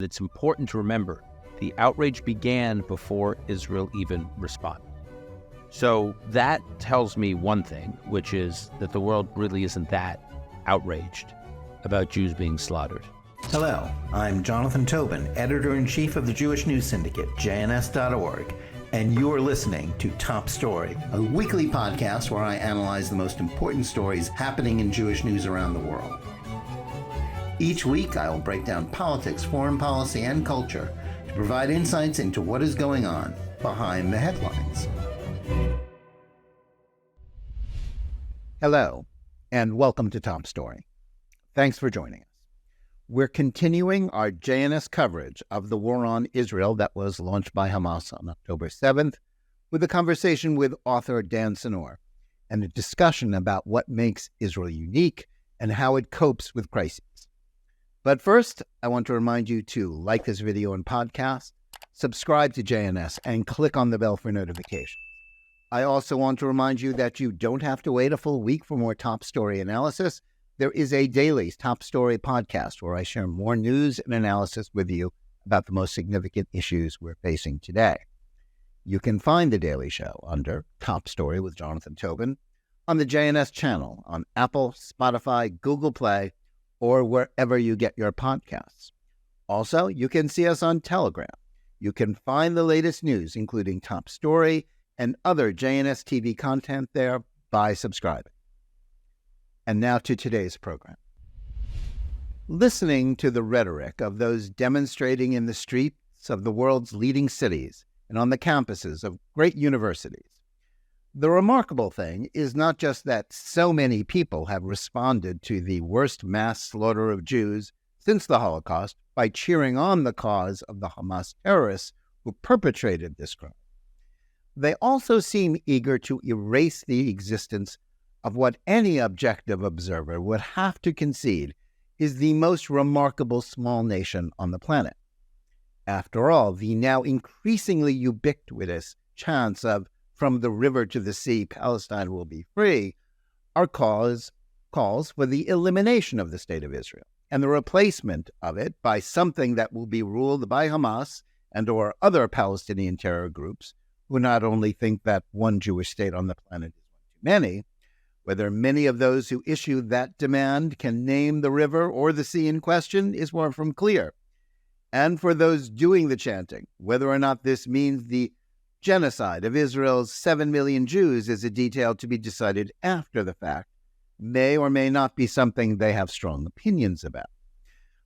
It's important to remember the outrage began before Israel even responded. So that tells me one thing, which is that the world really isn't that outraged about Jews being slaughtered. Hello, I'm Jonathan Tobin, editor-in-chief of the Jewish News Syndicate, JNS.org, and you're listening to Top Story, a weekly podcast where I analyze the most important stories happening in Jewish news around the world. Each week, I will break down politics, foreign policy, and culture to provide insights into what is going on behind the headlines. Hello, and welcome to Top Story. Thanks for joining us. We're continuing our JNS coverage of the war on Israel that was launched by Hamas on October 7th with a conversation with author Dan Senor and a discussion about what makes Israel unique and how it copes with crises. But first, I want to remind you to like this video and podcast, subscribe to JNS, and click on the bell for notifications. I also want to remind you that you don't have to wait a full week for more Top Story analysis. There is a daily Top Story podcast where I share more news and analysis with you about the most significant issues we're facing today. You can find the daily show under Top Story with Jonathan Tobin on the JNS channel on Apple, Spotify, Google Play, or wherever you get your podcasts. Also, you can see us on Telegram. You can find the latest news, including Top Story and other JNS TV content there by subscribing. And now to today's program. Listening to the rhetoric of those demonstrating in the streets of the world's leading cities and on the campuses of great universities, the remarkable thing is not just that so many people have responded to the worst mass slaughter of Jews since the Holocaust by cheering on the cause of the Hamas terrorists who perpetrated this crime. They also seem eager to erase the existence of what any objective observer would have to concede is the most remarkable small nation on the planet. After all, the now increasingly ubiquitous chants of "from the river to the sea, Palestine will be free," are calls for the elimination of the state of Israel and the replacement of it by something that will be ruled by Hamas and or other Palestinian terror groups who not only think that one Jewish state on the planet is one too many. Whether many of those who issue that demand can name the river or the sea in question is far from clear. And for those doing the chanting, whether or not this means the genocide of Israel's 7 million Jews is a detail to be decided after the fact, may or may not be something they have strong opinions about.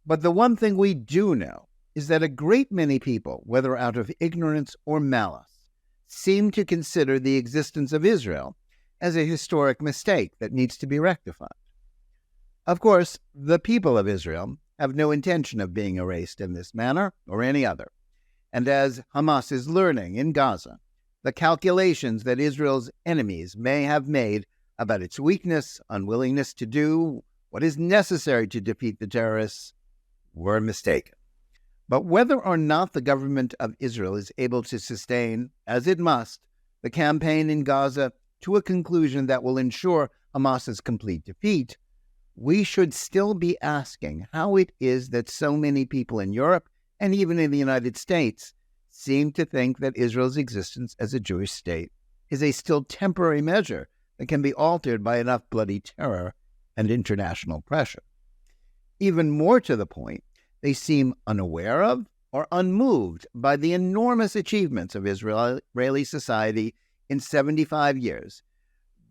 But the one thing we do know is that a great many people, whether out of ignorance or malice, seem to consider the existence of Israel as a historic mistake that needs to be rectified. Of course, the people of Israel have no intention of being erased in this manner or any other. And as Hamas is learning in Gaza, the calculations that Israel's enemies may have made about its weakness, unwillingness to do what is necessary to defeat the terrorists were mistaken. But whether or not the government of Israel is able to sustain, as it must, the campaign in Gaza to a conclusion that will ensure Hamas's complete defeat, we should still be asking how it is that so many people in Europe and even in the United States seem to think that Israel's existence as a Jewish state is a still temporary measure that can be altered by enough bloody terror and international pressure. Even more to the point, they seem unaware of or unmoved by the enormous achievements of Israeli society in 75 years,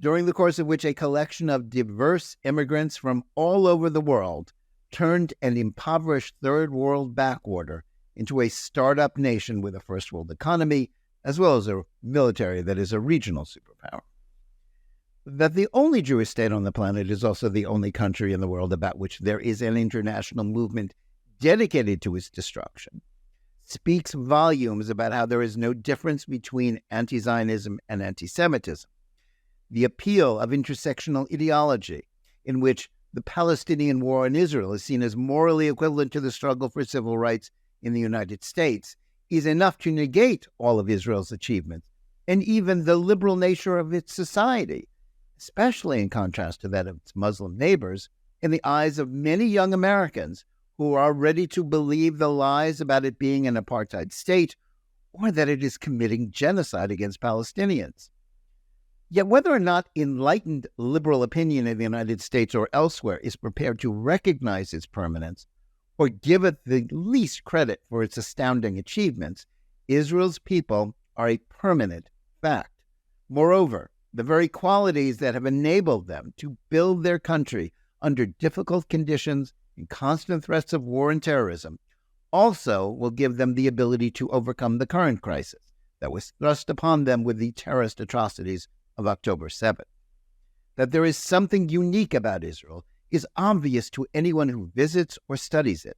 during the course of which a collection of diverse immigrants from all over the world turned an impoverished third world backwater into a startup nation with a first world economy, as well as a military that is a regional superpower. That the only Jewish state on the planet is also the only country in the world about which there is an international movement dedicated to its destruction speaks volumes about how there is no difference between anti-Zionism and antisemitism. The appeal of intersectional ideology, in which the Palestinian war in Israel is seen as morally equivalent to the struggle for civil rights in the United States, is enough to negate all of Israel's achievements and even the liberal nature of its society, especially in contrast to that of its Muslim neighbors, in the eyes of many young Americans who are ready to believe the lies about it being an apartheid state or that it is committing genocide against Palestinians. Yet whether or not enlightened liberal opinion in the United States or elsewhere is prepared to recognize its permanence or give it the least credit for its astounding achievements, Israel's people are a permanent fact. Moreover, the very qualities that have enabled them to build their country under difficult conditions and constant threats of war and terrorism also will give them the ability to overcome the current crisis that was thrust upon them with the terrorist atrocities of October 7th. That there is something unique about Israel is obvious to anyone who visits or studies it.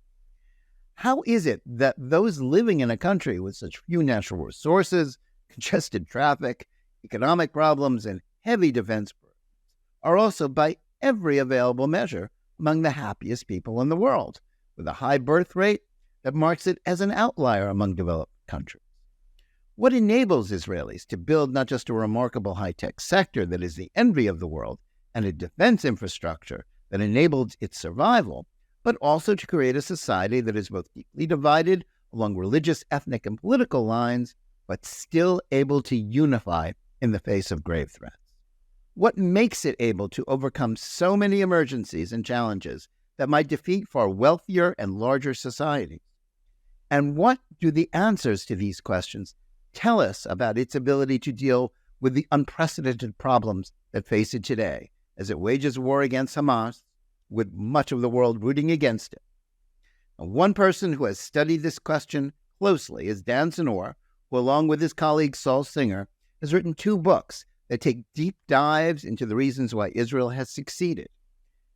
How is it that those living in a country with such few natural resources, congested traffic, economic problems, and heavy defense burdens are also, by every available measure, among the happiest people in the world, with a high birth rate that marks it as an outlier among developed countries? What enables Israelis to build not just a remarkable high-tech sector that is the envy of the world and a defense infrastructure that enables its survival, but also to create a society that is both deeply divided along religious, ethnic, and political lines, but still able to unify in the face of grave threats? What makes it able to overcome so many emergencies and challenges that might defeat far wealthier and larger societies? And what do the answers to these questions tell us about its ability to deal with the unprecedented problems that face it today as it wages war against Hamas, with much of the world rooting against it? And one person who has studied this question closely is Dan Senor, who, along with his colleague Saul Singer, has written 2 books that take deep dives into the reasons why Israel has succeeded.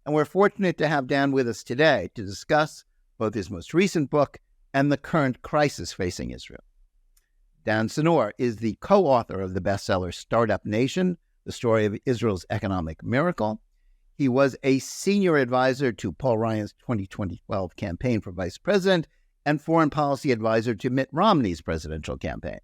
And we're fortunate to have Dan with us today to discuss both his most recent book and the current crisis facing Israel. Dan Senor is the co-author of the bestseller Startup Nation, The Story of Israel's Economic Miracle. He was a senior advisor to Paul Ryan's 2012 campaign for vice president and foreign policy advisor to Mitt Romney's presidential campaigns.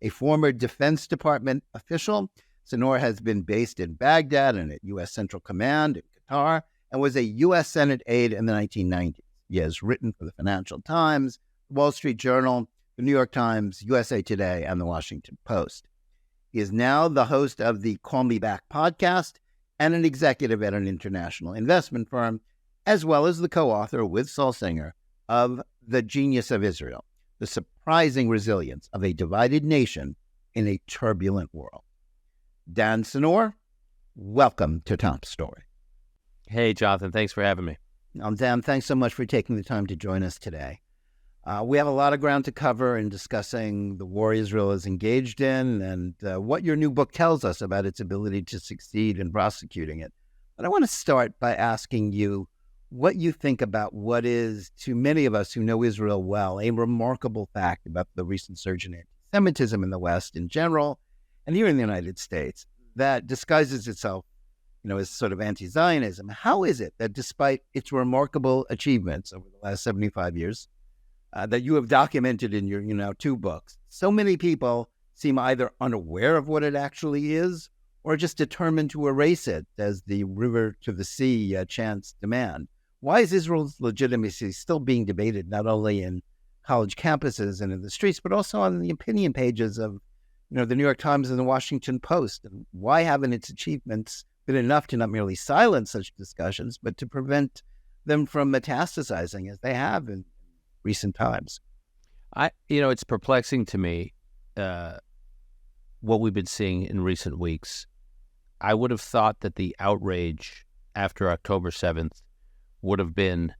A former Defense Department official, Senor has been based in Baghdad and at U.S. Central Command in Qatar and was a U.S. Senate aide in the 1990s. He has written for the Financial Times, the Wall Street Journal, the New York Times, USA Today, and the Washington Post. He is now the host of the Call Me Back podcast and an executive at an international investment firm, as well as the co-author with Saul Singer of The Genius of Israel, The Surprising Resilience of a Divided Nation in a Turbulent World. Dan Senor, welcome to Top Story. Hey, Jonathan, thanks for having me. Dan, thanks so much for taking the time to join us today. We have a lot of ground to cover in discussing the war Israel is engaged in and what your new book tells us about its ability to succeed in prosecuting it. But I want to start by asking you what you think about what is, to many of us who know Israel well, a remarkable fact about the recent surge in antisemitism in the West in general, and here in the United States, that disguises itself, as sort of anti-Zionism. How is it that despite its remarkable achievements over the last 75 years, that you have documented in your 2 books, so many people seem either unaware of what it actually is or just determined to erase it as the river to the sea chants demand? Why is Israel's legitimacy still being debated not only in college campuses and in the streets, but also on the opinion pages of the New York Times and the Washington Post? And why haven't its achievements been enough to not merely silence such discussions, but to prevent them from metastasizing as they have in recent times? It's perplexing to me what we've been seeing in recent weeks. I would have thought that the outrage after October 7th would have been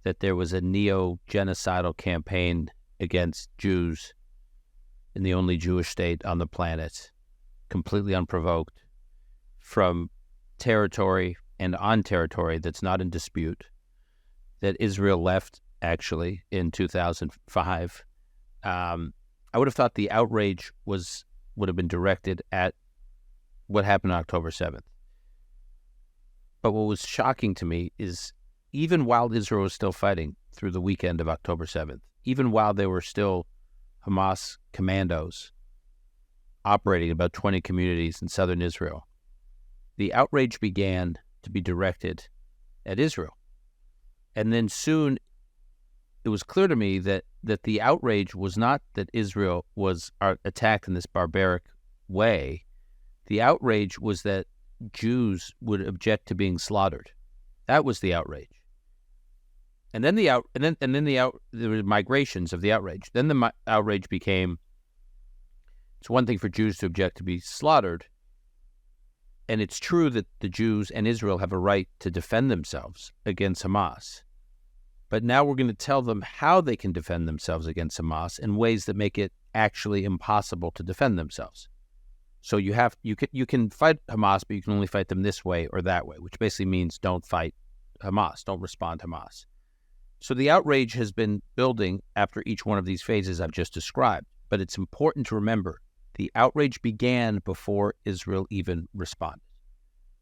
that there was a neo-genocidal campaign against Jews in the only Jewish state on the planet, completely unprovoked, from territory and on territory that's not in dispute, that Israel left actually in 2005. I would have thought the outrage would have been directed at what happened on October 7th. But what was shocking to me is even while Israel was still fighting through the weekend of October 7th, even while there were still Hamas commandos operating in about 20 communities in southern Israel, the outrage began to be directed at Israel. And then soon it was clear to me that the outrage was not that Israel was attacked in this barbaric way. The outrage was that Jews would object to being slaughtered. That was the outrage. And then there were migrations of the outrage. Then the outrage became, it's one thing for Jews to object to be slaughtered, and it's true that the Jews and Israel have a right to defend themselves against Hamas. But now we're going to tell them how they can defend themselves against Hamas in ways that make it actually impossible to defend themselves. So you can fight Hamas, but you can only fight them this way or that way, which basically means don't fight Hamas, don't respond to Hamas. So the outrage has been building after each one of these phases I've just described. But it's important to remember the outrage began before Israel even responded.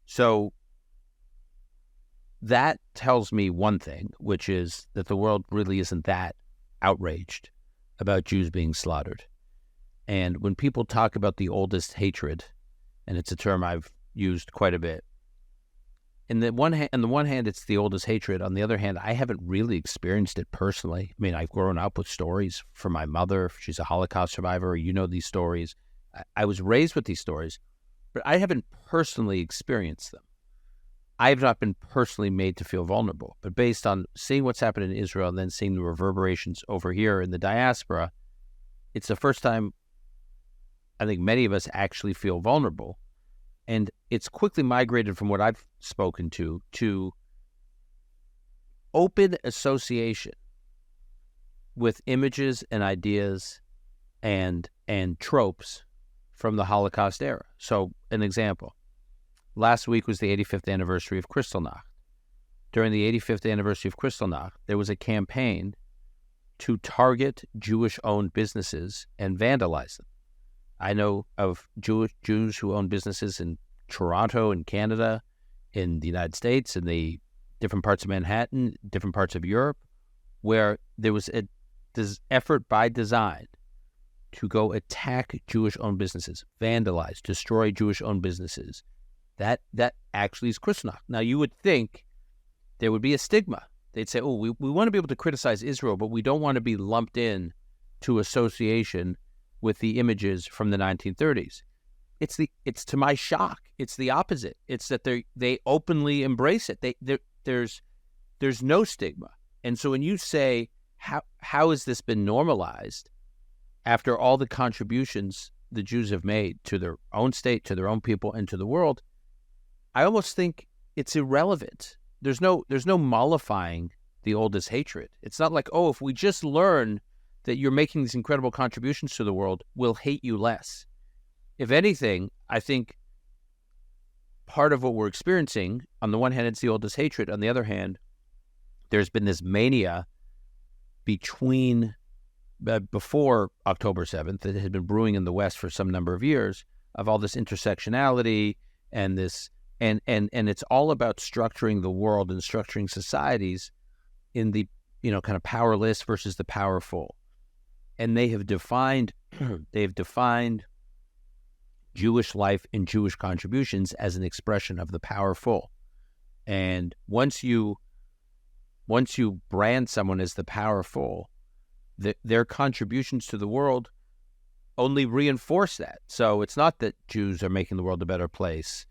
So that tells me one thing, which is that the world really isn't that outraged about Jews being slaughtered. And when people talk about the oldest hatred, and it's a term I've used quite a bit, on the one hand, it's the oldest hatred. On the other hand, I haven't really experienced it personally. I mean, I've grown up with stories from my mother. She's a Holocaust survivor. You know these stories. I was raised with these stories, but I haven't personally experienced them. I have not been personally made to feel vulnerable. But based on seeing what's happened in Israel and then seeing the reverberations over here in the diaspora, it's the first time I think many of us actually feel vulnerable. And it's quickly migrated from what I've spoken to open association with images and ideas and tropes from the Holocaust era. So an example, last week was the 85th anniversary of Kristallnacht. During the 85th anniversary of Kristallnacht, there was a campaign to target Jewish-owned businesses and vandalize them. I know of Jews who own businesses in Toronto, in Canada, in the United States, in the different parts of Manhattan, different parts of Europe, where there was this effort by design to go attack Jewish-owned businesses, vandalize, destroy Jewish-owned businesses. That actually is Kristallnacht. Now, you would think there would be a stigma. They'd say, oh, we want to be able to criticize Israel, but we don't want to be lumped in to association with the images from the 1930s. It's to my shock, it's the opposite. It's that they openly embrace it. There's no stigma. And so when you say, how has this been normalized after all the contributions the Jews have made to their own state, to their own people, and to the world, I almost think it's irrelevant. There's no mollifying the oldest hatred. It's not like, oh, if we just learn that you're making these incredible contributions to the world, we'll hate you less. If anything, I think part of what we're experiencing, on the one hand, it's the oldest hatred. On the other hand, there's been this mania before October 7th that had been brewing in the West for some number of years, of all this intersectionality and this, and it's all about structuring the world and structuring societies in the, kind of powerless versus the powerful. And they have defined Jewish life and Jewish contributions as an expression of the powerful. And once you brand someone as the powerful, their contributions to the world only reinforce that. So it's not that Jews are making the world a better place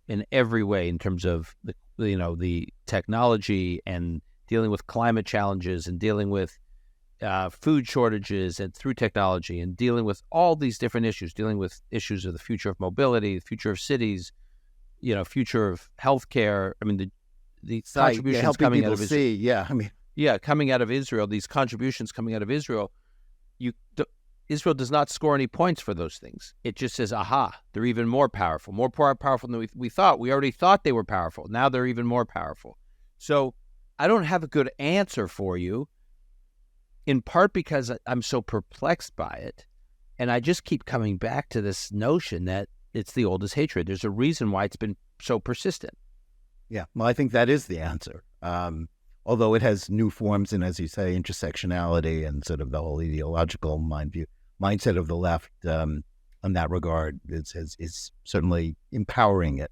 in every way, in terms of the technology and dealing with climate challenges and dealing with food shortages and through technology, and dealing with all these different issues, dealing with issues of the future of mobility, the future of cities, future of healthcare. I mean, the contributions coming out of Israel. Coming out of Israel, these contributions coming out of Israel, Israel does not score any points for those things. It just says, aha, they're even more powerful than we thought. We already thought they were powerful. Now they're even more powerful. So I don't have a good answer for you, in part because I'm so perplexed by it. And I just keep coming back to this notion that it's the oldest hatred. There's a reason why it's been so persistent. Yeah, well, I think that is the answer. Although it has new forms and, as you say, intersectionality and sort of the whole ideological mindset of the left on that regard is certainly empowering it.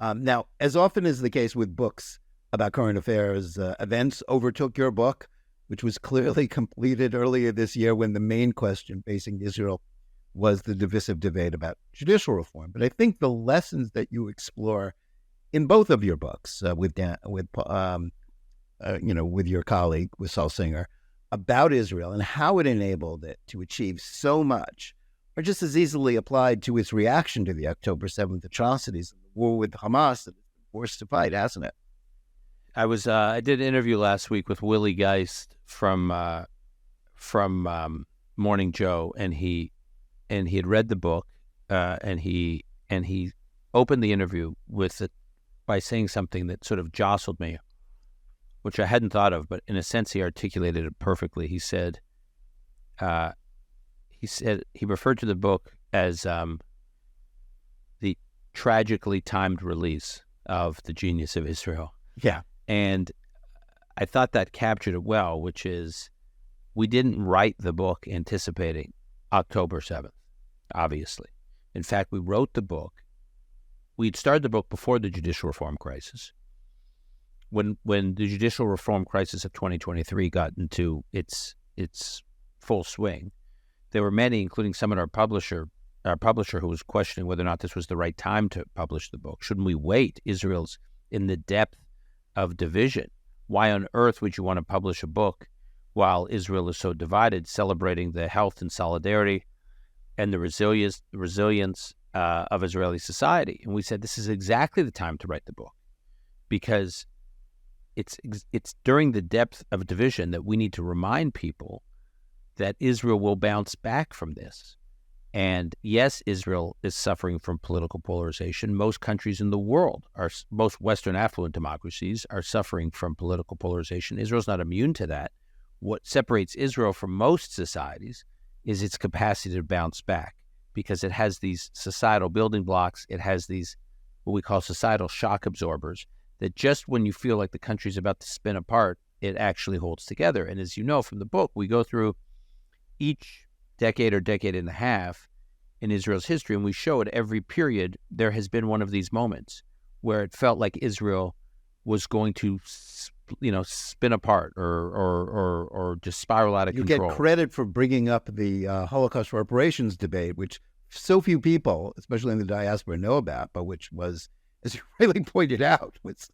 Now, as often is the case with books about current affairs, events overtook your book. which was clearly completed earlier this year when the main question facing Israel was the divisive debate about judicial reform. But I think the lessons that you explore in both of your books with your colleague, with Saul Singer, about Israel and how it enabled it to achieve so much are just as easily applied to its reaction to the October 7th atrocities and the war with Hamas that it's been forced to fight, hasn't it? I did an interview last week with Willie Geist from Morning Joe, and he had read the book, and he opened the interview by saying something that sort of jostled me, which I hadn't thought of, but in a sense he articulated it perfectly. He said he referred to the book as the tragically timed release of The Genius of Israel. Yeah. And I thought that captured it well, which is we didn't write the book anticipating October 7th, obviously. In fact, we wrote the book. We'd started the book before the judicial reform crisis. When the judicial reform crisis of 2023 got into its full swing, there were many, including some at our publisher who was questioning whether or not this was the right time to publish the book. Shouldn't we wait? Israel's in the depth of division. Why on earth would you want to publish a book while Israel is so divided, celebrating the health and solidarity and the resilience of Israeli society? And we said this is exactly the time to write the book, because it's during the depth of division that we need to remind people that Israel will bounce back from this. And yes, Israel is suffering from political polarization. Most countries in the world, most Western affluent democracies, are suffering from political polarization. Israel's not immune to that. What separates Israel from most societies is its capacity to bounce back, because it has these societal building blocks. It has these, what we call societal shock absorbers, that just when you feel like the country's about to spin apart, it actually holds together. And as you know from the book, we go through each decade or decade and a half in Israel's history, and we show at every period there has been one of these moments where it felt like Israel was going to, spin apart or just spiral out of control. You get credit for bringing up the Holocaust reparations debate, which so few people, especially in the diaspora, know about, but which was, as you really pointed out, it's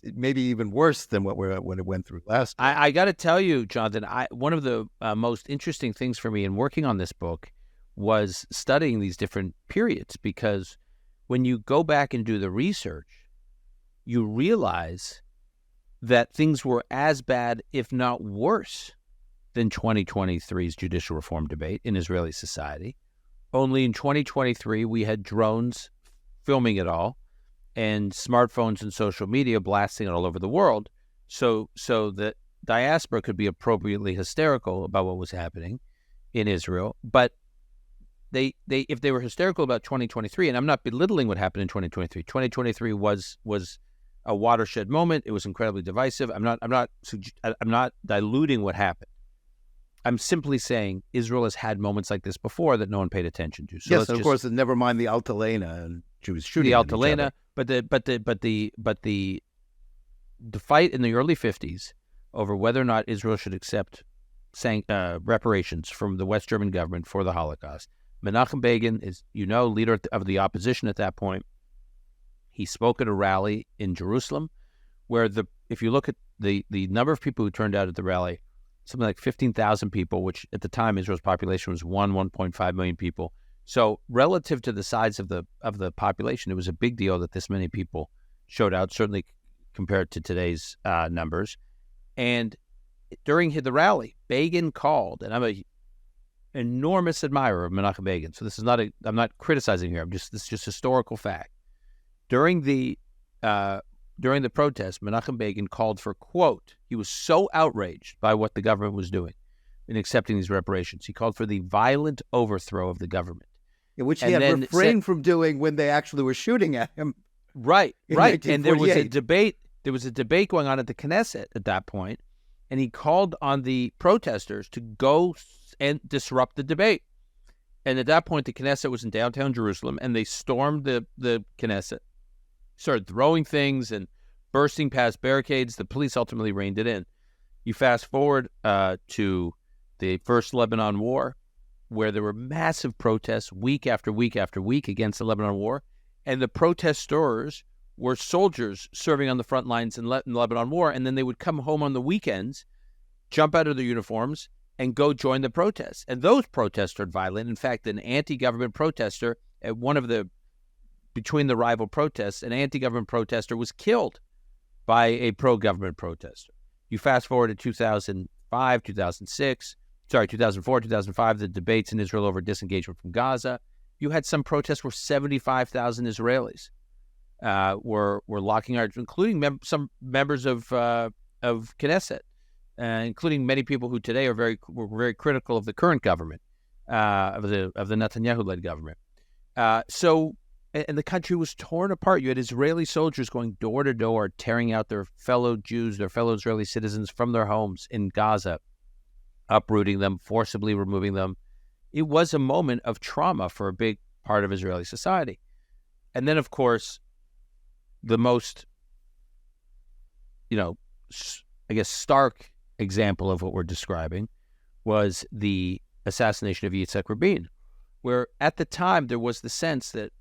maybe even worse than what it went through last time. I got to tell you, Jonathan, one of the most interesting things for me in working on this book was studying these different periods, because when you go back and do the research, you realize that things were as bad, if not worse, than 2023's judicial reform debate in Israeli society. Only in 2023, we had drones filming it all, and smartphones and social media blasting it all over the world, so that diaspora could be appropriately hysterical about what was happening in Israel. But if they were hysterical about 2023, and I'm not belittling what happened in 2023. 2023 was a watershed moment. It was incredibly divisive. I'm not diluting what happened. I'm simply saying Israel has had moments like this before that no one paid attention to. So yes, and of course, never mind the Altalena and Jews shooting the Altalena, but the fight in the early 50s over whether or not Israel should accept reparations from the West German government for the Holocaust. Menachem Begin is, leader of the opposition at that point. He spoke at a rally in Jerusalem, where if you look at the number of people who turned out at the rally, something like 15,000 people, which at the time Israel's population was 1.5 million people. So relative to the size of the population, it was a big deal that this many people showed out, certainly compared to today's numbers. And during the rally, Begin called, and I'm an enormous admirer of Menachem Begin, so this is I'm not criticizing here. This is just historical fact. During the protest, Menachem Begin called for, quote, he was so outraged by what the government was doing in accepting these reparations. He called for the violent overthrow of the government. Yeah, which he had refrained from doing when they actually were shooting at him. Right. And there was a debate. There was a debate going on at the Knesset at that point, and he called on the protesters to go and disrupt the debate. And at that point, the Knesset was in downtown Jerusalem, and they stormed the Knesset, started throwing things and bursting past barricades. The police ultimately reined it in. You fast forward to the first Lebanon War, where there were massive protests week after week after week against the Lebanon War, and the protesters were soldiers serving on the front lines in the Lebanon War, and then they would come home on the weekends, jump out of their uniforms, and go join the protests. And those protests are violent. In fact, an anti-government protester at between the rival protests, an anti-government protester was killed by a pro-government protester. You fast forward to 2004, 2005, the debates in Israel over disengagement from Gaza. You had some protests where 75,000 Israelis were locking arms, including some members of Knesset, including many people who today were very critical of the current government, of the Netanyahu-led government. And the country was torn apart. You had Israeli soldiers going door to door, tearing out their fellow Jews, their fellow Israeli citizens from their homes in Gaza, uprooting them, forcibly removing them. It was a moment of trauma for a big part of Israeli society. And then, of course, the most, stark example of what we're describing was the assassination of Yitzhak Rabin, where at the time there was the sense that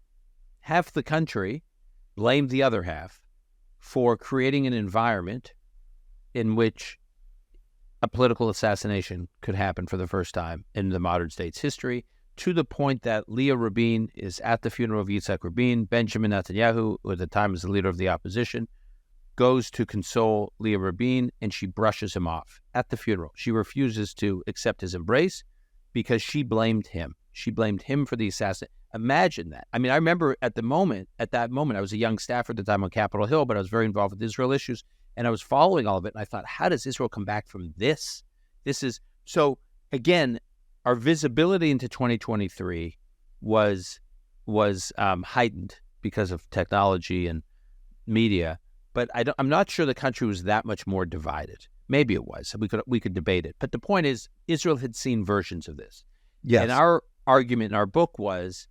half the country blamed the other half for creating an environment in which a political assassination could happen for the first time in the modern state's history, to the point that Leah Rabin is at the funeral of Yitzhak Rabin. Benjamin Netanyahu, who at the time was the leader of the opposition, goes to console Leah Rabin, and she brushes him off at the funeral. She refuses to accept his embrace because she blamed him. She blamed him for the assassination. Imagine that. I mean, I remember at that moment, I was a young staffer at the time on Capitol Hill, but I was very involved with Israel issues, and I was following all of it, and I thought, how does Israel come back from this? So again, our visibility into 2023 was heightened because of technology and media, but I'm not sure the country was that much more divided. Maybe it was. We could debate it. But the point is, Israel had seen versions of this. Yes. And our argument in our book was,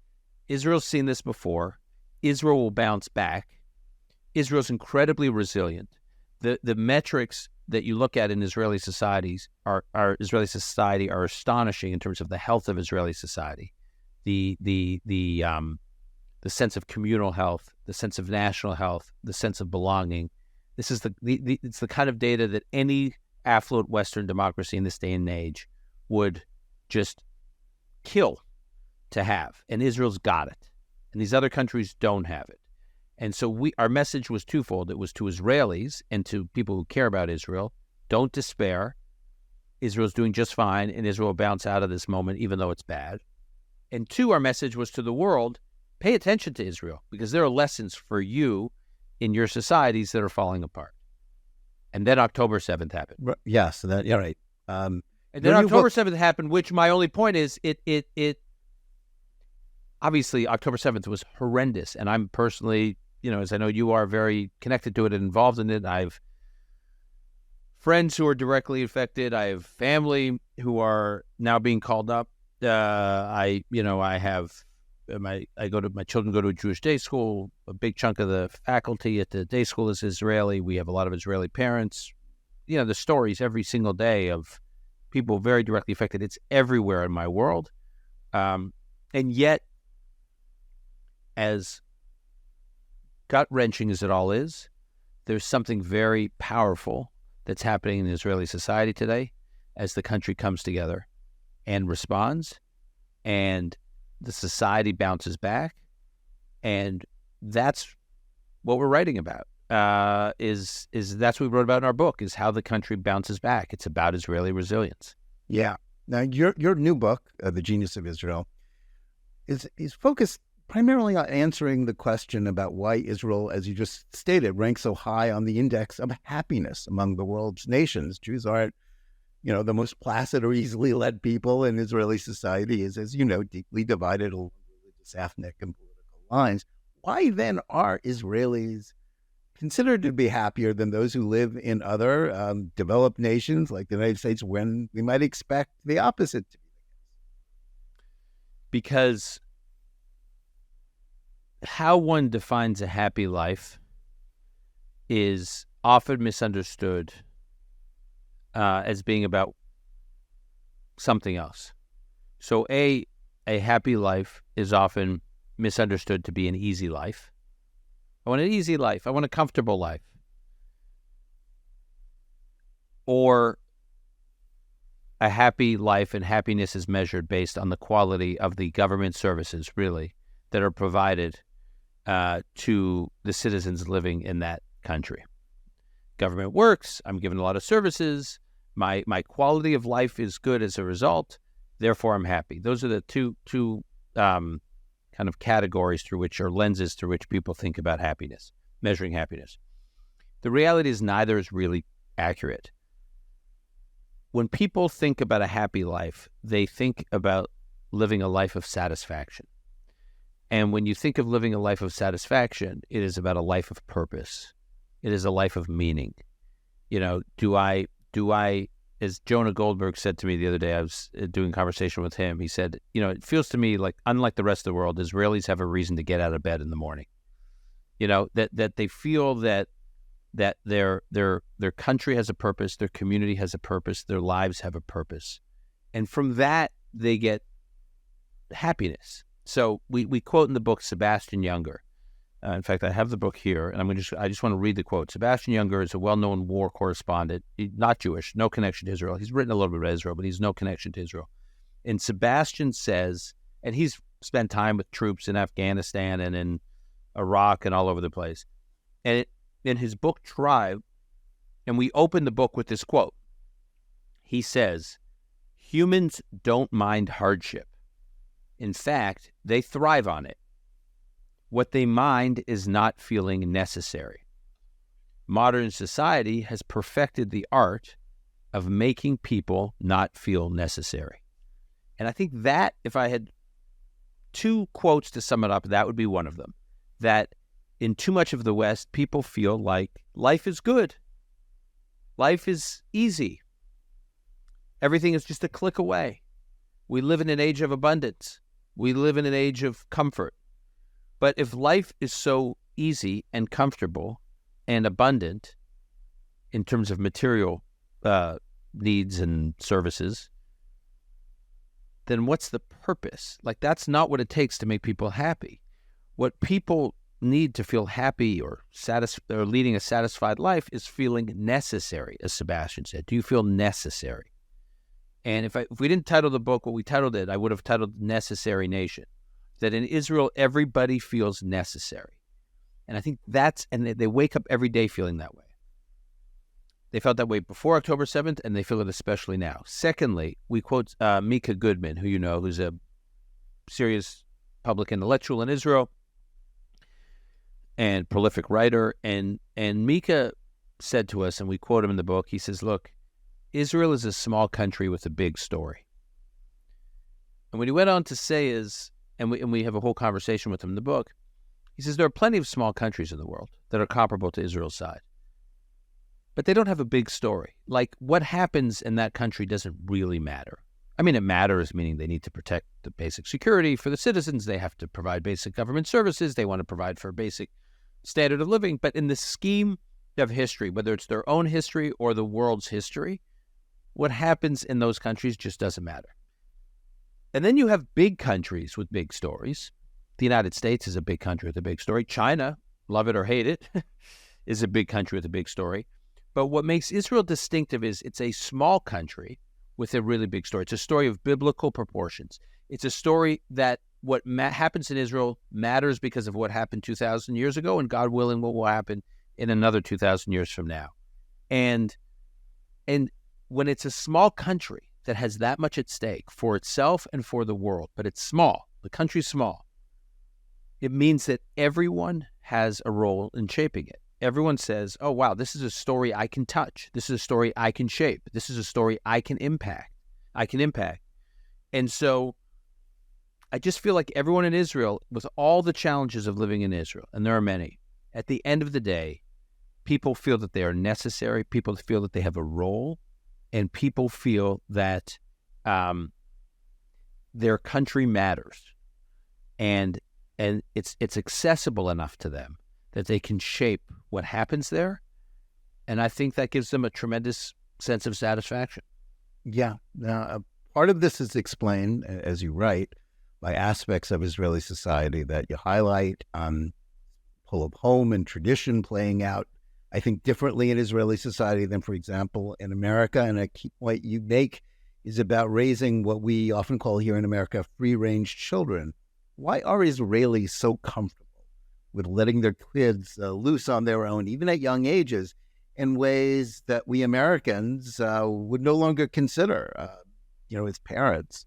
Israel's seen this before. Israel will bounce back. Israel's incredibly resilient. The metrics that you look at in Israeli societies are astonishing in terms of the health of Israeli society, the sense of communal health, the sense of national health, the sense of belonging. This is it's the kind of data that any affluent Western democracy in this day and age would just kill to have, and Israel's got it, and these other countries don't have it. And so our message was twofold. It was to Israelis and to people who care about Israel: don't despair. Israel's doing just fine, and Israel will bounce out of this moment, even though it's bad. And two, our message was to the world: pay attention to Israel, because there are lessons for you in your societies that are falling apart. And then October 7th happened. Yes, right. And then October 7th happened, which my only point is, it obviously October 7th was horrendous, and I'm personally, as I know you are, very connected to it and involved in it. I have friends who are directly affected. I have family who are now being called up. My children go to a Jewish day school. A big chunk of the faculty at the day school is Israeli. We have a lot of Israeli parents. The stories every single day of people very directly affected. It's everywhere in my world. And yet, as gut-wrenching as it all is, there's something very powerful that's happening in Israeli society today as the country comes together and responds, and the society bounces back. And that's what we're writing about. Is that's what we wrote about in our book, is how the country bounces back. It's about Israeli resilience. Yeah. Now, your new book, The Genius of Israel, is focused primarily on answering the question about why Israel, as you just stated, ranks so high on the index of happiness among the world's nations. Jews aren't, the most placid or easily led people, and Israeli society is, as you know, deeply divided along religious, ethnic, and political lines. Why then are Israelis considered to be happier than those who live in other developed nations like the United States, when we might expect the opposite to be the case? Because how one defines a happy life is often misunderstood as being about something else. So a happy life is often misunderstood to be an easy life. I want an easy life. I want a comfortable life. Or a happy life, and happiness is measured based on the quality of the government services, really, that are provided to the citizens living in that country. Government works. I'm given a lot of services. My quality of life is good as a result. Therefore, I'm happy. Those are the two kind of categories through which, or lenses through which, people think about happiness, measuring happiness. The reality is neither is really accurate. When people think about a happy life, they think about living a life of satisfaction. And when you think of living a life of satisfaction, it is about a life of purpose. It is a life of meaning. You know, do I, as Jonah Goldberg said to me the other day, I was doing a conversation with him. He said, you know, it feels to me like, unlike the rest of the world, Israelis have a reason to get out of bed in the morning. You know, that they feel that their country has a purpose, their community has a purpose, their lives have a purpose. And from that, they get happiness. So we quote in the book Sebastian Junger. In fact, I have the book here, and I just want to read the quote. Sebastian Junger is a well-known war correspondent, not Jewish, no connection to Israel. He's written a little bit about Israel, but he's no connection to Israel. And Sebastian says, and he's spent time with troops in Afghanistan and in Iraq and all over the place. And in his book, Tribe, and we open the book with this quote. He says, humans don't mind hardship. In fact, they thrive on it. What they mind is not feeling necessary. Modern society has perfected the art of making people not feel necessary. And I think that, if I had two quotes to sum it up, that would be one of them. That in too much of the West, people feel like life is good. Life is easy. Everything is just a click away. We live in an age of abundance. We live in an age of comfort. But if life is so easy and comfortable and abundant in terms of material needs and services, then what's the purpose? Like, that's not what it takes to make people happy. What people need to feel happy or leading a satisfied life is feeling necessary, as Sebastian said. Do you feel necessary? And if we didn't title the book what we titled it, I would have titled Necessary Nation. That in Israel, everybody feels necessary. And I think and they wake up every day feeling that way. They felt that way before October 7th, and they feel it especially now. Secondly, we quote Mika Goodman, who you know, who's a serious public intellectual in Israel and prolific writer. And Mika said to us, and we quote him in the book, he says, look, Israel is a small country with a big story. And what he went on to say is, and we have a whole conversation with him in the book, he says there are plenty of small countries in the world that are comparable to Israel's side. But they don't have a big story. Like, what happens in that country doesn't really matter. I mean, it matters, meaning they need to protect the basic security for the citizens. They have to provide basic government services. They want to provide for a basic standard of living. But in the scheme of history, whether it's their own history or the world's history, what happens in those countries just doesn't matter. And then you have big countries with big stories. The United States is a big country with a big story. China, love it or hate it, is a big country with a big story. But what makes Israel distinctive is it's a small country with a really big story. It's a story of biblical proportions. It's a story that what happens in Israel matters because of what happened 2,000 years ago, and God willing, what will happen in another 2,000 years from now. And when it's a small country that has that much at stake for itself and for the world, but it's small, the country's small, it means that everyone has a role in shaping it. Everyone says, oh, wow, this is a story I can touch. This is a story I can shape. This is a story I can impact. And so I just feel like everyone in Israel, with all the challenges of living in Israel, and there are many, at the end of the day, people feel that they are necessary. People feel that they have a role. And people feel that their country matters, and it's accessible enough to them that they can shape what happens there. And I think that gives them a tremendous sense of satisfaction. Yeah. Now, part of this is explained, as you write, by aspects of Israeli society that you highlight, pull up home and tradition playing out, I think, differently in Israeli society than, for example, in America. And a key point you make is about raising what we often call here in America free-range children. Why are Israelis so comfortable with letting their kids loose on their own, even at young ages, in ways that we Americans would no longer consider, as parents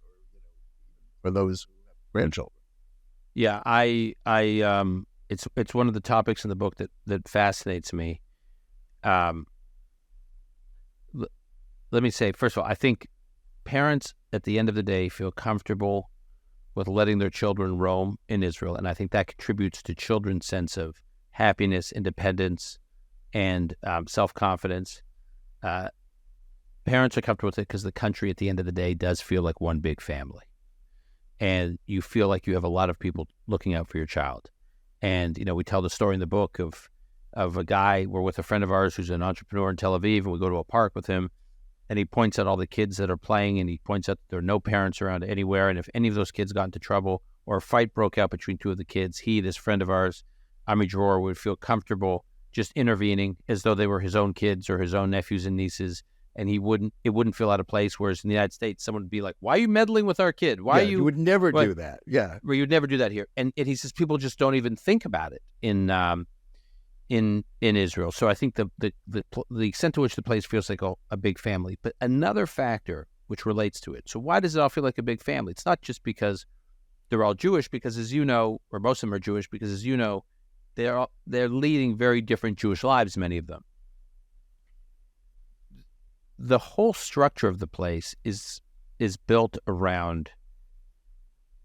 or those grandchildren? Yeah, it's one of the topics in the book that fascinates me. Let me say, first of all, I think parents at the end of the day feel comfortable with letting their children roam in Israel, and I think that contributes to children's sense of happiness, independence, and self-confidence. Parents are comfortable with it because the country at the end of the day does feel like one big family, and you feel like you have a lot of people looking out for your child. And we tell the story in the book of a guy. We're with a friend of ours who's an entrepreneur in Tel Aviv, and we go to a park with him, and he points out all the kids that are playing, and he points out that there are no parents around anywhere, and if any of those kids got into trouble or a fight broke out between two of the kids, he, this friend of ours, Ami Dror, would feel comfortable just intervening as though they were his own kids or his own nephews and nieces, and it wouldn't feel out of place. Whereas in the United States, someone would be like, "Why are you meddling with our kid? Why are you?" You would never do that. Yeah, well, you'd never do that here. And he says people just don't even think about it in Israel. So I think the extent to which the place feels like a big family. But another factor which relates to it. So why does it all feel like a big family? It's not just because they're all Jewish, because as you know, or most of them are Jewish, because as you know, they're leading very different Jewish lives, many of them. The whole structure of the place is built around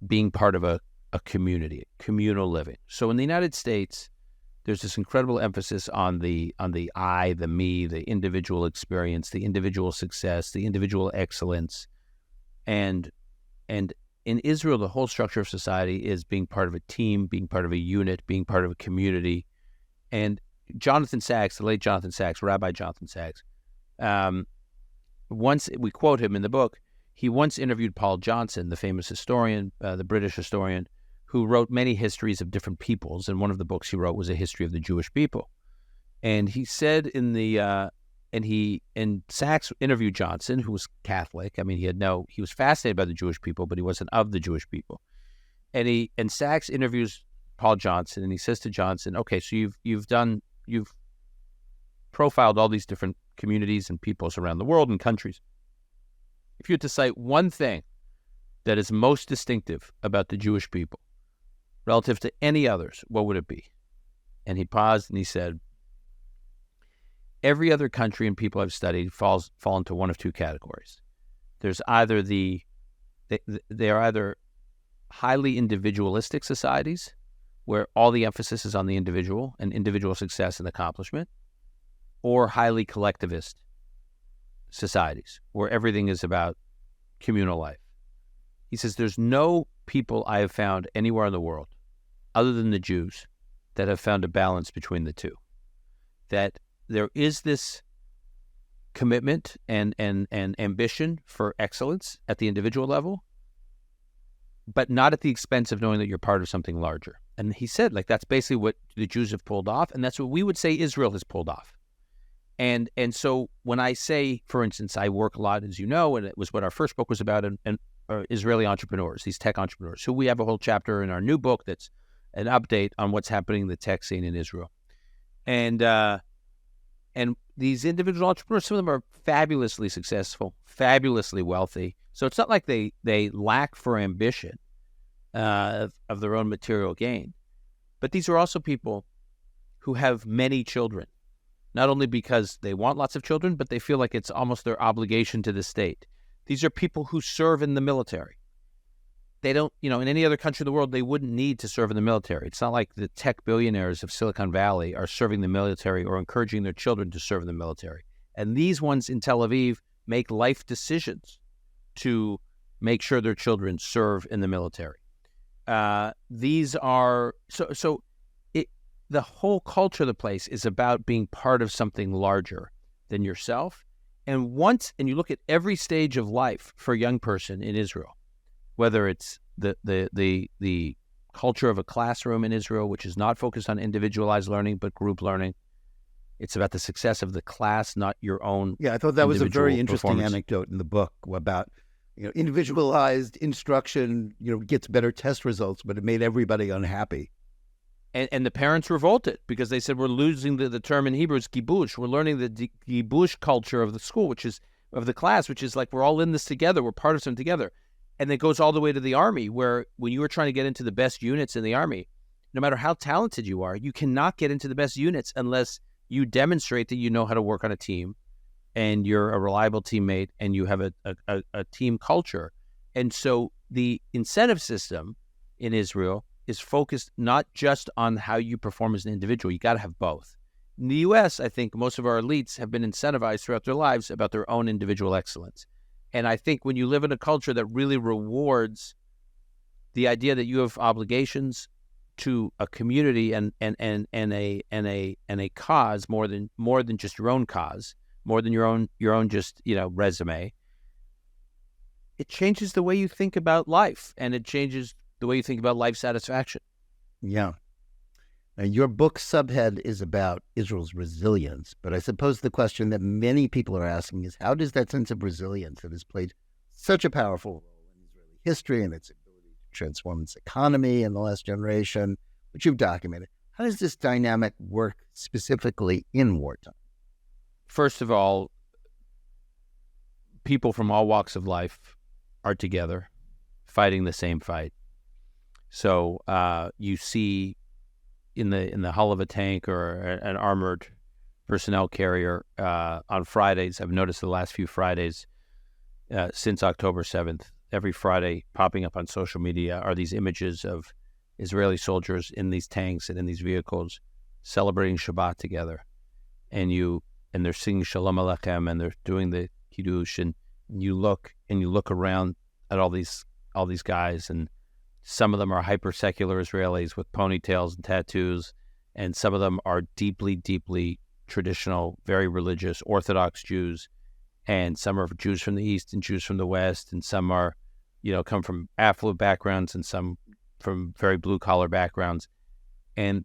being part of a community, communal living. So in the United States, there's this incredible emphasis on the I, the me, the individual experience, the individual success, the individual excellence. And in Israel, the whole structure of society is being part of a team, being part of a unit, being part of a community. And Jonathan Sacks, the late Jonathan Sacks, Rabbi Jonathan Sacks, once we quote him in the book, he once interviewed Paul Johnson, the famous historian, the British historian, who wrote many histories of different peoples. And one of the books he wrote was a history of the Jewish people. And he said and Sacks interviewed Johnson, who was Catholic. I mean, he was fascinated by the Jewish people, but he wasn't of the Jewish people. And Sacks interviews Paul Johnson, and he says to Johnson, "Okay, so you've profiled all these different communities and peoples around the world and countries. If you had to cite one thing that is most distinctive about the Jewish people relative to any others, what would it be?" And he paused and he said, "Every other country and people I've studied fall into one of two categories. There's either they are either highly individualistic societies where all the emphasis is on the individual and individual success and accomplishment, or highly collectivist societies where everything is about communal life." He says, "There's no people I have found anywhere in the world other than the Jews that have found a balance between the two. That there is this commitment and ambition for excellence at the individual level, but not at the expense of knowing that you're part of something larger." And he said, that's basically what the Jews have pulled off, and that's what we would say Israel has pulled off. And so when I say, for instance, I work a lot, as you know, and it was what our first book was about, and Israeli entrepreneurs, these tech entrepreneurs, who we have a whole chapter in our new book that's an update on what's happening in the tech scene in Israel. And these individual entrepreneurs, some of them are fabulously successful, fabulously wealthy. So it's not like they lack for ambition of their own material gain. But these are also people who have many children. Not only because they want lots of children, but they feel like it's almost their obligation to the state. These are people who serve in the military. They don't, in any other country in the world, they wouldn't need to serve in the military. It's not like the tech billionaires of Silicon Valley are serving the military or encouraging their children to serve in the military. And these ones in Tel Aviv make life decisions to make sure their children serve in the military. These are, the whole culture of the place is about being part of something larger than yourself And you look at every stage of life for a young person in Israel, whether it's the culture of a classroom in Israel, which is not focused on individualized learning, but group learning. It's about the success of the class, not your own. Yeah, I thought that was a very interesting performance. anecdote in the book about, individualized instruction, gets better test results, but it made everybody unhappy. And the parents revolted because they said, we're losing the term in Hebrew is gibush. We're learning the gibush culture of the school, which is of the class, which is like we're all in this together. We're part of something together. And it goes all the way to the Army, where when you were trying to get into the best units in the Army, no matter how talented you are, you cannot get into the best units unless you demonstrate that you know how to work on a team and you're a reliable teammate and you have a team culture. And so the incentive system in Israel is focused not just on how you perform as an individual. You got to have both. In the U.S., I think most of our elites have been incentivized throughout their lives about their own individual excellence. And I think when you live in a culture that really rewards the idea that you have obligations to a community and a cause more than just your own cause, more than your own just resume, it changes the way you think about life, and it changes the way you think about life satisfaction. Yeah. Now, your book subhead is about Israel's resilience, but I suppose the question that many people are asking is, how does that sense of resilience that has played such a powerful role in Israeli history and its ability to transform its economy in the last generation, which you've documented, how does this dynamic work specifically in wartime? First of all, people from all walks of life are together fighting the same fight. So you see in the hull of a tank or an armored personnel carrier on Fridays. I've noticed the last few Fridays since October 7th, every Friday popping up on social media are these images of Israeli soldiers in these tanks and in these vehicles celebrating Shabbat together. And they're singing Shalom Aleichem, and they're doing the Kiddush, and you look around at all these guys, and some of them are hyper-secular Israelis with ponytails and tattoos, and some of them are deeply, deeply traditional, very religious, Orthodox Jews, and some are Jews from the East and Jews from the West, and some are, come from affluent backgrounds, and some from very blue-collar backgrounds, and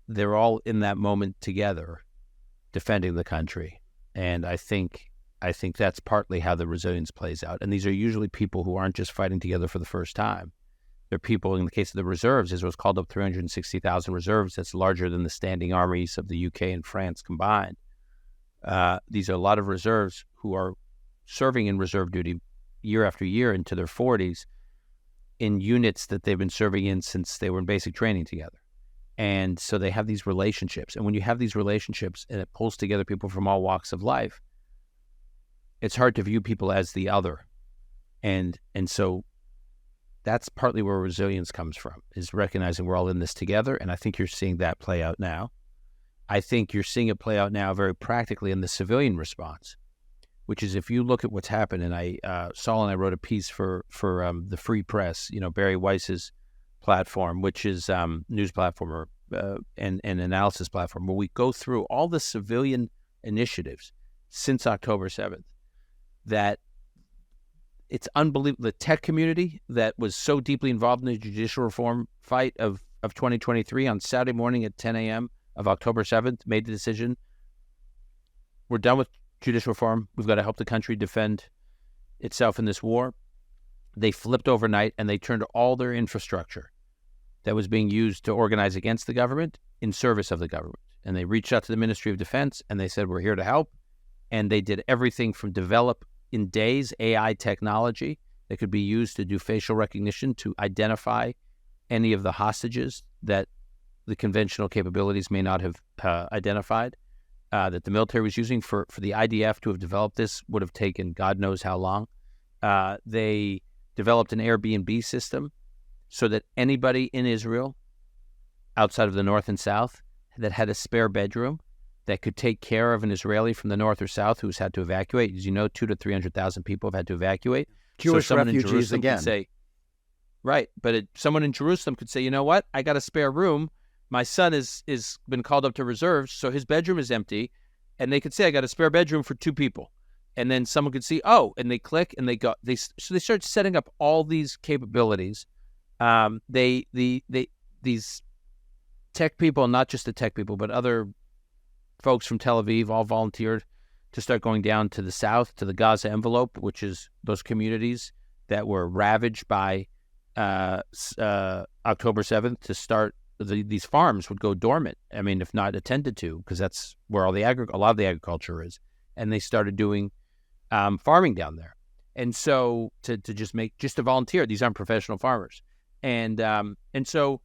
they're all in that moment together defending the country. And I think that's partly how the resilience plays out. And these are usually people who aren't just fighting together for the first time. They're people, in the case of the reserves, Israel's called up 360,000 reserves. That's larger than the standing armies of the UK and France combined. These are a lot of reserves who are serving in reserve duty year after year into their 40s in units that they've been serving in since they were in basic training together. And so they have these relationships. And when you have these relationships and it pulls together people from all walks of life, it's hard to view people as the other. And so that's partly where resilience comes from, is recognizing we're all in this together. And I think you're seeing that play out now. I think you're seeing it play out now very practically in the civilian response, which is if you look at what's happened, and Saul and I wrote a piece for the Free Press, Barry Weiss's platform, which is news platform and analysis platform, where we go through all the civilian initiatives since October 7th, that it's unbelievable. The tech community that was so deeply involved in the judicial reform fight of 2023 on Saturday morning at 10 a.m. of October 7th made the decision, we're done with judicial reform. We've got to help the country defend itself in this war. They flipped overnight and they turned all their infrastructure that was being used to organize against the government in service of the government. And they reached out to the Ministry of Defense and they said, we're here to help. And they did everything from develop in days AI technology that could be used to do facial recognition to identify any of the hostages that the conventional capabilities may not have identified, that the military was using. For the IDF to have developed this would have taken God knows how long. They developed an Airbnb system so that anybody in Israel outside of the north and south that had a spare bedroom that could take care of an Israeli from the north or south who's had to evacuate. As you know, 200,000 to 300,000 people have had to evacuate. Jewish so refugees in Jerusalem again. Could say, right, but someone in Jerusalem could say, you know what? I got a spare room. My son is been called up to reserves, so his bedroom is empty. And they could say, I got a spare bedroom for two people. And then someone could see, oh, and they click and they go. So they start setting up all these capabilities. These tech people, not just the tech people, but other folks from Tel Aviv, all volunteered to start going down to the south, to the Gaza envelope, which is those communities that were ravaged by October 7th. To start, these farms would go dormant. I mean, if not attended to, because that's where a lot of the agriculture is. And they started doing farming down there. And so to just to volunteer, these aren't professional farmers. And so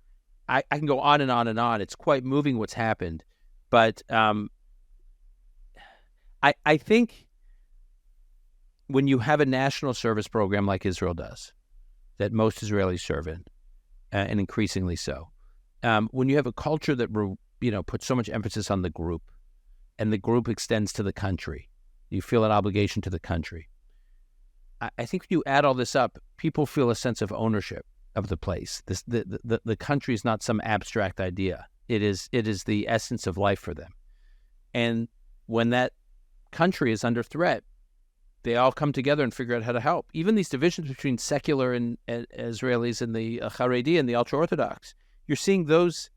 I can go on and on and on. It's quite moving what's happened. But I think when you have a national service program like Israel does, that most Israelis serve in, and increasingly so, when you have a culture that puts so much emphasis on the group, and the group extends to the country, you feel an obligation to the country. I think when you add all this up, people feel a sense of ownership of the place. The country is not some abstract idea. It is the essence of life for them. And when that country is under threat, they all come together and figure out how to help. Even these divisions between secular and Israelis and the Haredi and the ultra-Orthodox, you're seeing those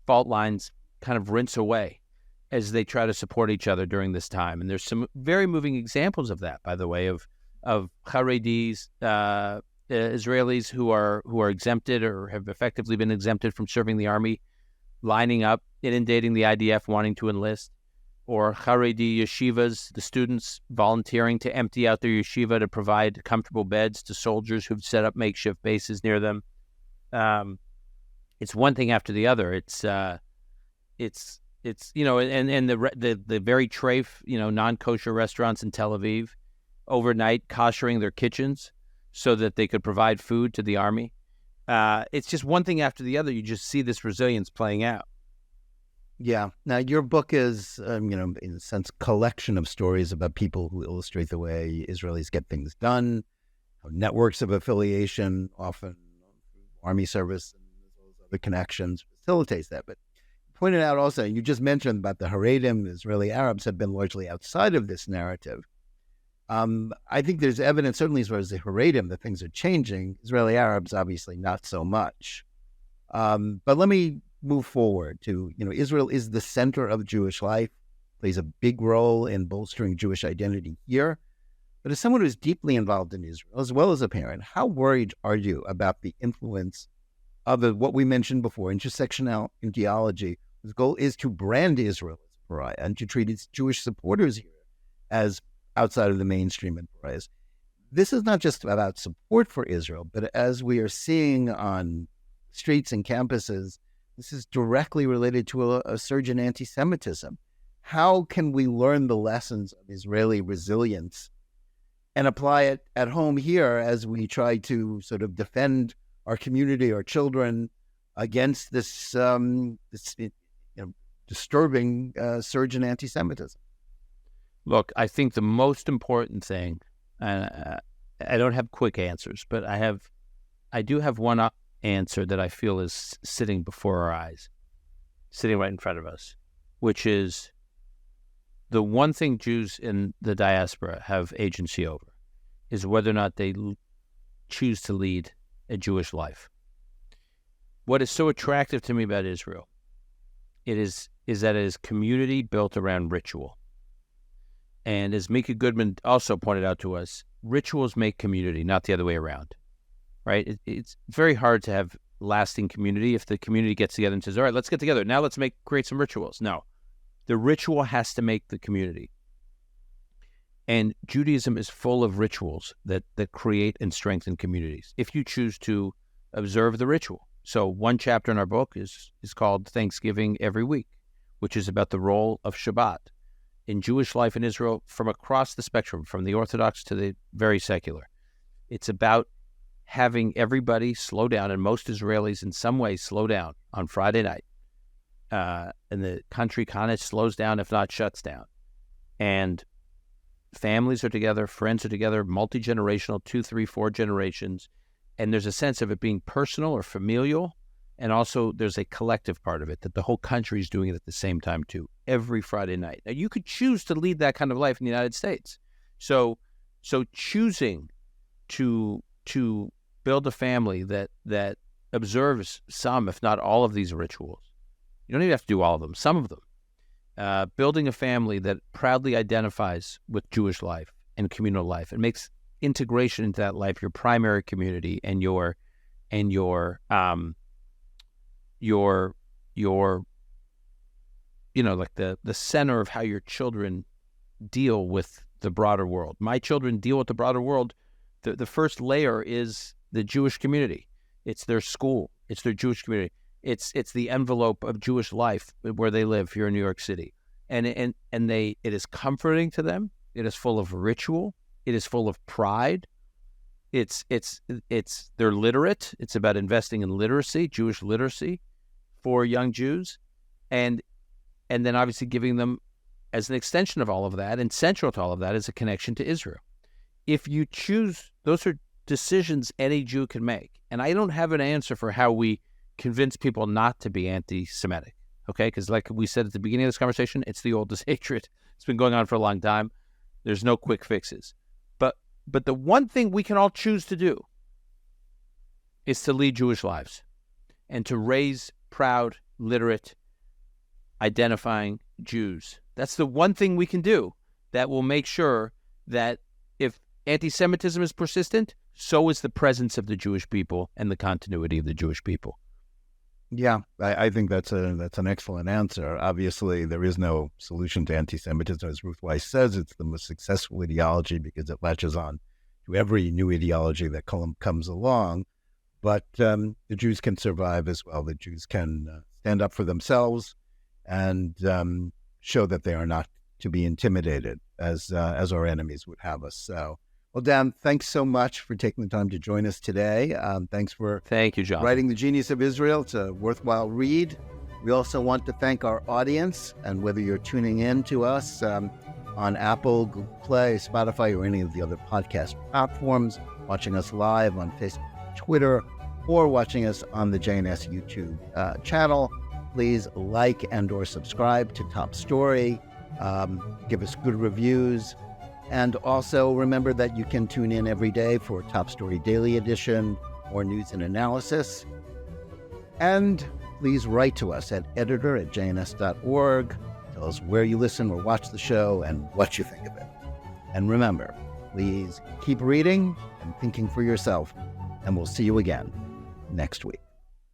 fault lines kind of rinse away as they try to support each other during this time. And there's some very moving examples of that, by the way, of Haredis, Israelis who are exempted or have effectively been exempted from serving the army, lining up, inundating the IDF, wanting to enlist, or Haredi yeshivas, the students volunteering to empty out their yeshiva to provide comfortable beds to soldiers who've set up makeshift bases near them. It's one thing after the other. It's the very treif, non-kosher restaurants in Tel Aviv, overnight koshering their kitchens so that they could provide food to the army. It's just one thing after the other. You just see this resilience playing out. Yeah. Now, your book is, in a sense, collection of stories about people who illustrate the way Israelis get things done, networks of affiliation, often army service and other connections facilitates that. But pointed out also, you just mentioned about the Haredim, Israeli Arabs have been largely outside of this narrative. I think there's evidence, certainly as far as the Haredim, that things are changing. Israeli Arabs, obviously, not so much. But let me move forward to, Israel is the center of Jewish life, plays a big role in bolstering Jewish identity here. But as someone who's deeply involved in Israel, as well as a parent, how worried are you about the influence of what we mentioned before, intersectional ideology, whose goal is to brand Israel as a pariah and to treat its Jewish supporters here as outside of the mainstream and pariahs? This is not just about support for Israel, but as we are seeing on streets and campuses, this is directly related to a surge in antisemitism. How can we learn the lessons of Israeli resilience and apply it at home here as we try to sort of defend our community, our children, against this disturbing surge in antisemitism? Look, I think the most important thing, I don't have quick answers, but I do have one answer that I feel is sitting before our eyes, sitting right in front of us, which is the one thing Jews in the diaspora have agency over is whether or not they choose to lead a Jewish life. What is so attractive to me about Israel is that it is community built around ritual. And as Mika Goodman also pointed out to us, rituals make community, not the other way around, right? It's very hard to have lasting community if the community gets together and says, all right, let's get together. Now let's create some rituals. No, the ritual has to make the community. And Judaism is full of rituals that create and strengthen communities, if you choose to observe the ritual. So one chapter in our book is called Thanksgiving Every Week, which is about the role of Shabbat in Jewish life in Israel from across the spectrum, from the Orthodox to the very secular. It's about having everybody slow down, and most Israelis in some way slow down on Friday night. And the country kind of slows down, if not shuts down. And families are together, friends are together, multi-generational, 2, 3, 4 generations. And there's a sense of it being personal or familial, And also there's a collective part of it, that the whole country is doing it at the same time too, every Friday night. Now, you could choose to lead that kind of life in the United States. So choosing to build a family that observes some, if not all of these rituals. You don't even have to do all of them, some of them. Building a family that proudly identifies with Jewish life and communal life and makes integration into that life your primary community and your like the center of how your children deal with the broader world. My children deal with the broader world. The first layer is the Jewish community. It's their school. It's their Jewish community. It's the envelope of Jewish life where they live here in New York City. And it is comforting to them. It is full of ritual. It is full of pride. They're literate. It's about investing in literacy, Jewish literacy for young Jews. And then obviously giving them, as an extension of all of that and central to all of that, is a connection to Israel. If you choose, those are decisions any Jew can make. And I don't have an answer for how we convince people not to be anti-Semitic, okay? Because like we said at the beginning of this conversation, it's the oldest hatred. It's been going on for a long time. There's no quick fixes. But the one thing we can all choose to do is to lead Jewish lives and to raise proud, literate, identifying Jews. That's the one thing we can do that will make sure that if anti-Semitism is persistent, so is the presence of the Jewish people and the continuity of the Jewish people. Yeah, I think that's an excellent answer. Obviously, there is no solution to anti-Semitism. As Ruth Weiss says, it's the most successful ideology because it latches on to every new ideology that comes along. But the Jews can survive as well. The Jews can stand up for themselves and show that they are not to be intimidated as our enemies would have us. So, well, Dan, thanks so much for taking the time to join us today. Thank you, Jonathan. Writing The Genius of Israel. It's a worthwhile read. We also want to thank our audience, and whether you're tuning in to us on Apple, Google Play, Spotify, or any of the other podcast platforms, watching us live on Facebook, Twitter, or watching us on the JNS YouTube channel, please like and or subscribe to Top Story. Give us good reviews. And also remember that you can tune in every day for Top Story Daily Edition or news and analysis. And please write to us at editor@jns.org. Tell us where you listen or watch the show and what you think of it. And remember, please keep reading and thinking for yourself. And we'll see you again next week.